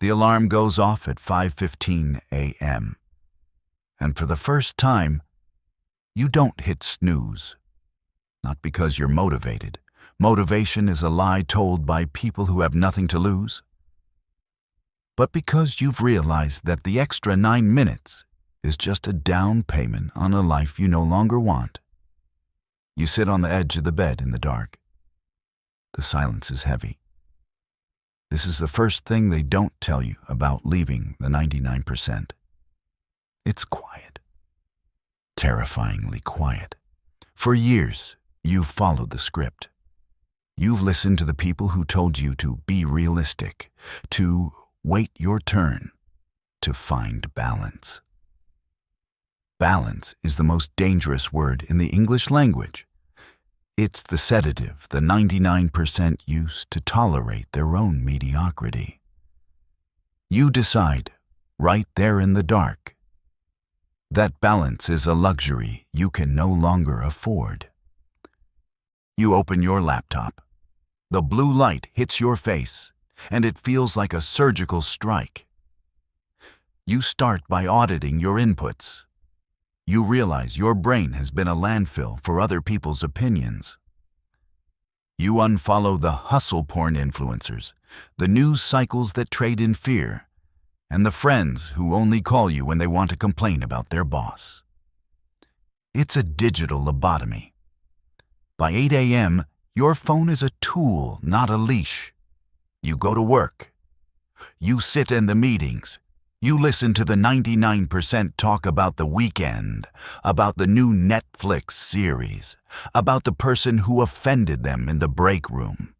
The alarm goes off at 5:15 a.m. And for the first time, you don't hit snooze. Not because you're motivated. Motivation is a lie told by people who have nothing to lose. But because you've realized that the extra 9 minutes is just a down payment on a life you no longer want. You sit on the edge of the bed in the dark. The silence is heavy. This is the first thing they don't tell you about leaving the 99%. It's quiet. Terrifyingly quiet. For years, you've followed the script. You've listened to the people who told you to be realistic, to wait your turn, to find balance. Balance is the most dangerous word in the English language. It's the sedative the 99% use to tolerate their own mediocrity. You decide, right there in the dark, that balance is a luxury you can no longer afford. You open your laptop. The blue light hits your face, and it feels like a surgical strike. You start by auditing your inputs. You realize your brain has been a landfill for other people's opinions. You unfollow the hustle porn influencers, the news cycles that trade in fear, and the friends who only call you when they want to complain about their boss. It's a digital lobotomy. By 8 a.m., your phone is a tool, not a leash. You go to work. You sit in the meetings. You listen to the 99% talk about the weekend, about the new Netflix series, about the person who offended them in the break room.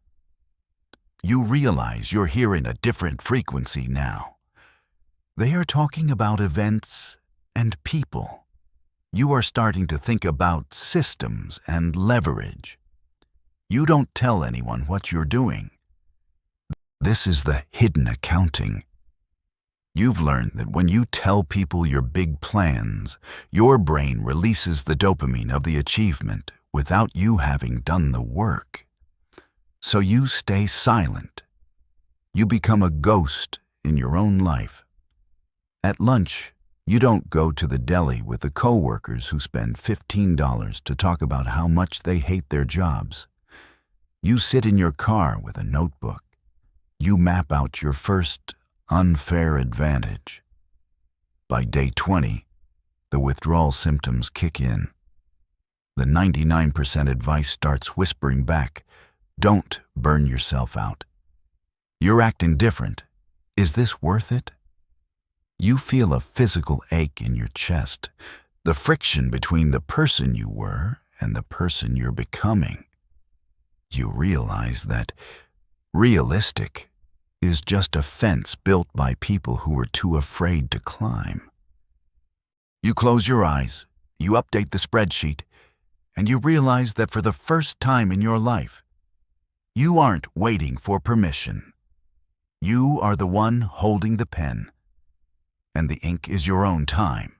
You realize you're hearing a different frequency now. They are talking about events and people. You are starting to think about systems and leverage. You don't tell anyone what you're doing. This is the hidden accounting. You've learned that when you tell people your big plans, your brain releases the dopamine of the achievement without you having done the work. So you stay silent. You become a ghost in your own life. At lunch, you don't go to the deli with the coworkers who spend $15 to talk about how much they hate their jobs. You sit in your car with a notebook. You map out your first unfair advantage. By day 20, the withdrawal symptoms kick in. The 99% advice starts whispering back, "Don't burn yourself out. You're acting different. Is this worth it?" You feel a physical ache in your chest, the friction between the person you were and the person you're becoming. You realize that realistic is just a fence built by people who were too afraid to climb. You close your eyes, you update the spreadsheet, and you realize that for the first time in your life, you aren't waiting for permission. You are the one holding the pen, and the ink is your own time.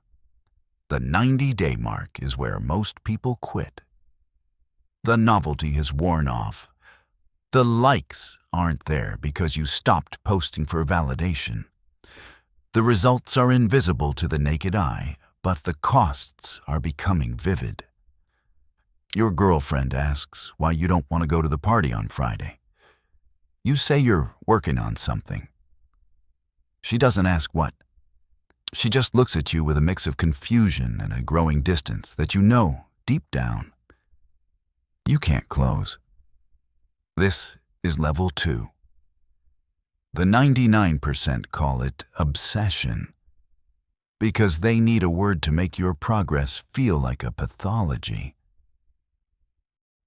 The 90-day mark is where most people quit. The novelty has worn off. The likes aren't there because you stopped posting for validation. The results are invisible to the naked eye, but the costs are becoming vivid. Your girlfriend asks why you don't want to go to the party on Friday. You say you're working on something. She doesn't ask what. She just looks at you with a mix of confusion and a growing distance that you know, deep down, you can't close. This is level 2. The 99% call it obsession because they need a word to make your progress feel like a pathology.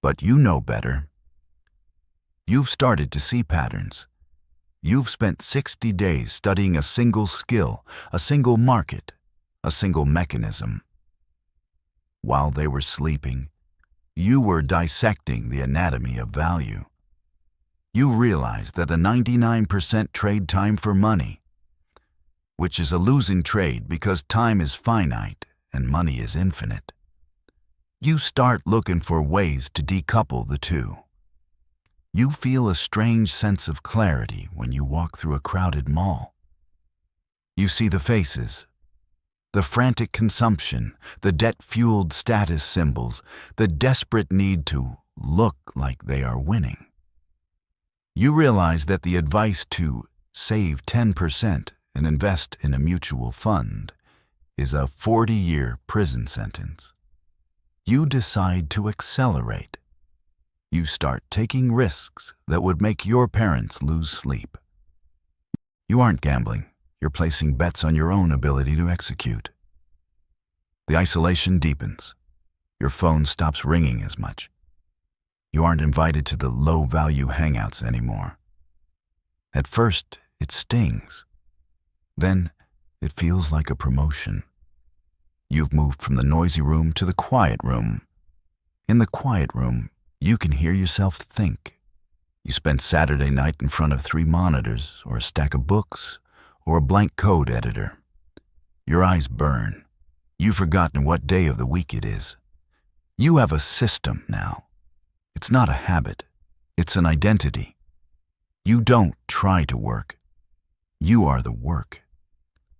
But you know better. You've started to see patterns. You've spent 60 days studying a single skill, a single market, a single mechanism. While they were sleeping, you were dissecting the anatomy of value. You realize that a 99% trade time for money, which is a losing trade because time is finite and money is infinite. You start looking for ways to decouple the two. You feel a strange sense of clarity when you walk through a crowded mall. You see the faces, the frantic consumption, the debt-fueled status symbols, the desperate need to look like they are winning. You realize that the advice to save 10% and invest in a mutual fund is a 40-year prison sentence. You decide to accelerate. You start taking risks that would make your parents lose sleep. You aren't gambling. You're placing bets on your own ability to execute. The isolation deepens. Your phone stops ringing as much. You aren't invited to the low-value hangouts anymore. At first, it stings. Then, it feels like a promotion. You've moved from the noisy room to the quiet room. In the quiet room, you can hear yourself think. You spent Saturday night in front of 3 monitors, or a stack of books, or a blank code editor. Your eyes burn. You've forgotten what day of the week it is. You have a system now. It's not a habit. It's an identity. You don't try to work. You are the work.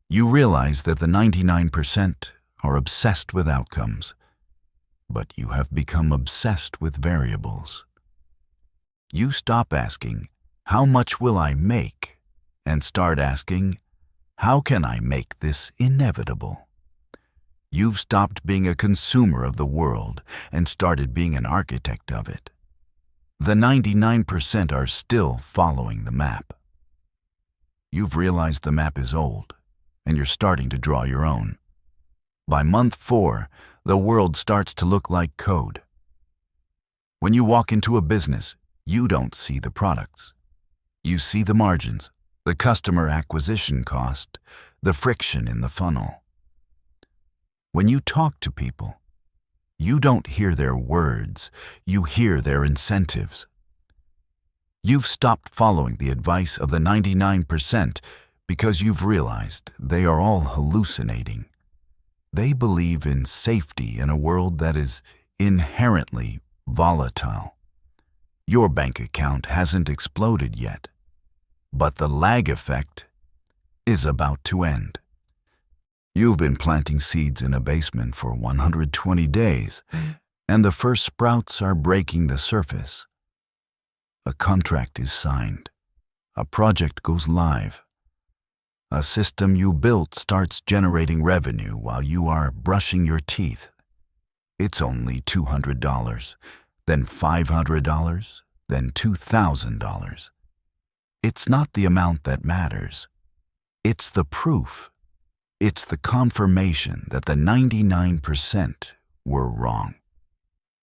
You realize that the 99% are obsessed with outcomes, but you have become obsessed with variables. You stop asking, "How much will I make?" and start asking, "How can I make this inevitable?" You've stopped being a consumer of the world and started being an architect of it. The 99% are still following the map. You've realized the map is old, and you're starting to draw your own. By month 4, the world starts to look like code. When you walk into a business, you don't see the products. You see the margins, the customer acquisition cost, the friction in the funnel. When you talk to people, you don't hear their words, you hear their incentives. You've stopped following the advice of the 99% because you've realized they are all hallucinating. They believe in safety in a world that is inherently volatile. Your bank account hasn't exploded yet, but the lag effect is about to end. You've been planting seeds in a basement for 120 days, and the first sprouts are breaking the surface. A contract is signed. A project goes live. A system you built starts generating revenue while you are brushing your teeth. It's only $200, then $500, then $2,000. It's not the amount that matters. It's the proof. It's the confirmation that the 99% were wrong.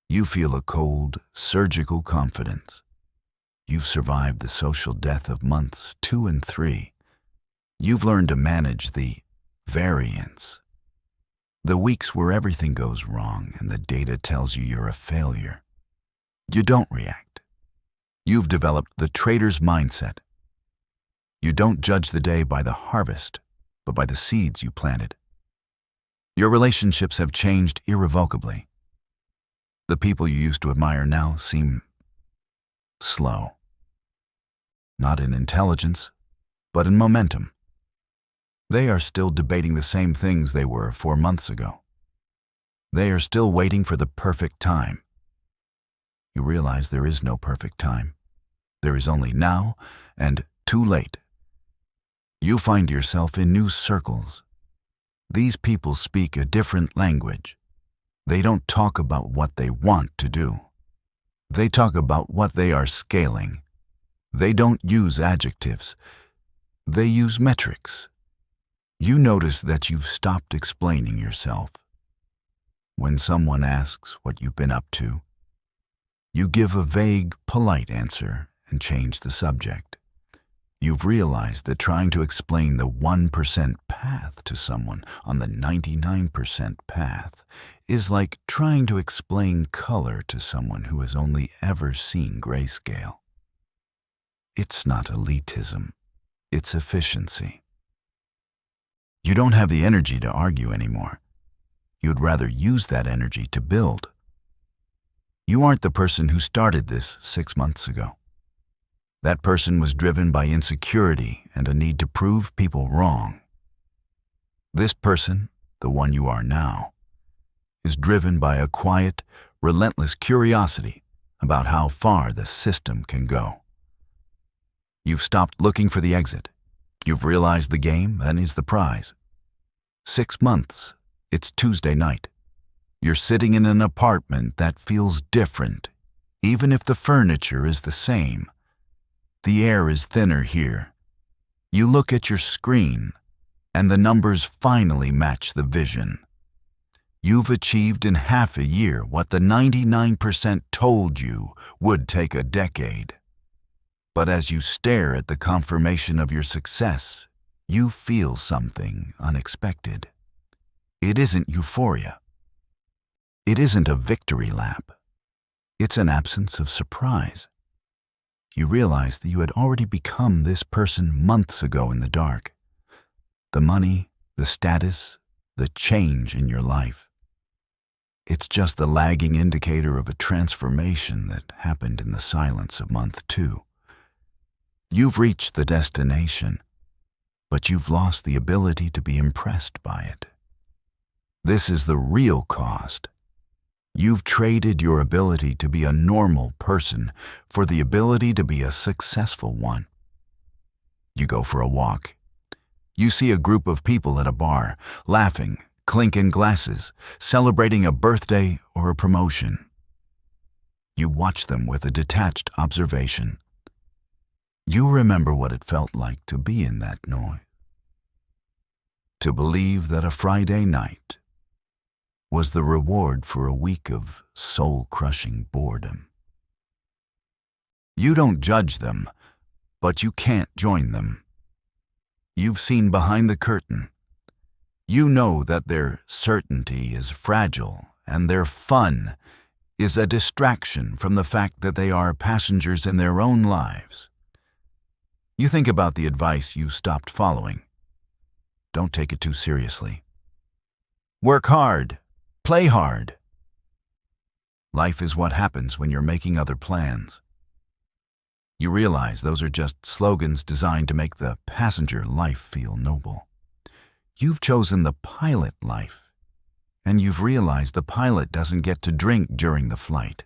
You feel a cold, surgical confidence. You've survived the social death of months 2 and 3. You've learned to manage the variance. The weeks where everything goes wrong and the data tells you you're a failure. You don't react. You've developed the trader's mindset. You don't judge the day by the harvest, but by the seeds you planted. Your relationships have changed irrevocably. The people you used to admire now seem slow. Not in intelligence, but in momentum. They are still debating the same things they were 4 months ago. They are still waiting for the perfect time. You realize there is no perfect time. There is only now and too late. You find yourself in new circles. These people speak a different language. They don't talk about what they want to do. They talk about what they are scaling. They don't use adjectives. They use metrics. You notice that you've stopped explaining yourself. When someone asks what you've been up to, you give a vague, polite answer and change the subject. You've realized that trying to explain the 1% path to someone on the 99% path is like trying to explain color to someone who has only ever seen grayscale. It's not elitism, it's efficiency. You don't have the energy to argue anymore. You'd rather use that energy to build. You aren't the person who started this 6 months ago. That person was driven by insecurity and a need to prove people wrong. This person, the one you are now, is driven by a quiet, relentless curiosity about how far the system can go. You've stopped looking for the exit. You've realized the game and is the prize. 6 months, it's Tuesday night. You're sitting in an apartment that feels different, even if the furniture is the same. The air is thinner here. You look at your screen, and the numbers finally match the vision. You've achieved in half a year what the 99% told you would take a decade. But as you stare at the confirmation of your success, you feel something unexpected. It isn't euphoria. It isn't a victory lap. It's an absence of surprise. You realize that you had already become this person months ago in the dark. The money, the status, the change in your life. It's just the lagging indicator of a transformation that happened in the silence of month 2. You've reached the destination, but you've lost the ability to be impressed by it. This is the real cost. You've traded your ability to be a normal person for the ability to be a successful one. You go for a walk. You see a group of people at a bar, laughing, clinking glasses, celebrating a birthday or a promotion. You watch them with a detached observation. You remember what it felt like to be in that noise. To believe that a Friday night was the reward for a week of soul-crushing boredom. You don't judge them, but you can't join them. You've seen behind the curtain. You know that their certainty is fragile and their fun is a distraction from the fact that they are passengers in their own lives. You think about the advice you stopped following. Don't take it too seriously. Work hard. Play hard. Life is what happens when you're making other plans. You realize those are just slogans designed to make the passenger life feel noble. You've chosen the pilot life, and you've realized the pilot doesn't get to drink during the flight.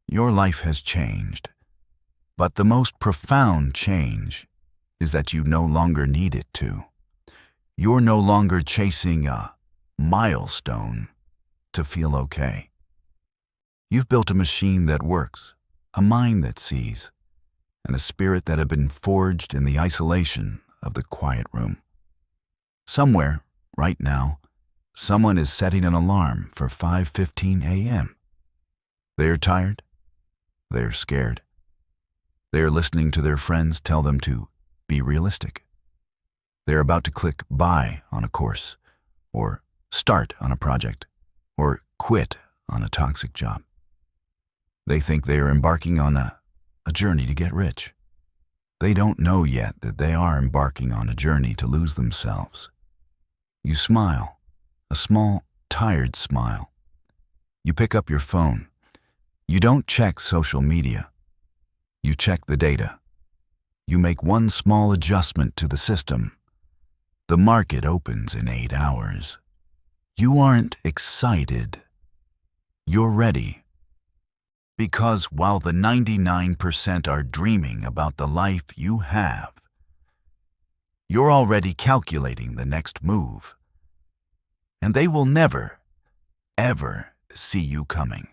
Your life has changed, but the most profound change is that you no longer need it to. You're no longer chasing a milestone to feel okay. You've built a machine that works, a mind that sees, and a spirit that had been forged in the isolation of the quiet room. Somewhere, right now, someone is setting an alarm for 5:15 a.m. They're tired. They're scared. They're listening to their friends tell them to be realistic. They're about to click buy on a course, or start on a project, or quit on a toxic job. They think they are embarking on a journey to get rich. They don't know yet that they are embarking on a journey to lose themselves. You smile, a small, tired smile. You pick up your phone. You don't check social media. You check the data. You make one small adjustment to the system. The market opens in 8 hours. You aren't excited. You're ready. Because while the 99% are dreaming about the life you have, you're already calculating the next move. And they will never, ever see you coming.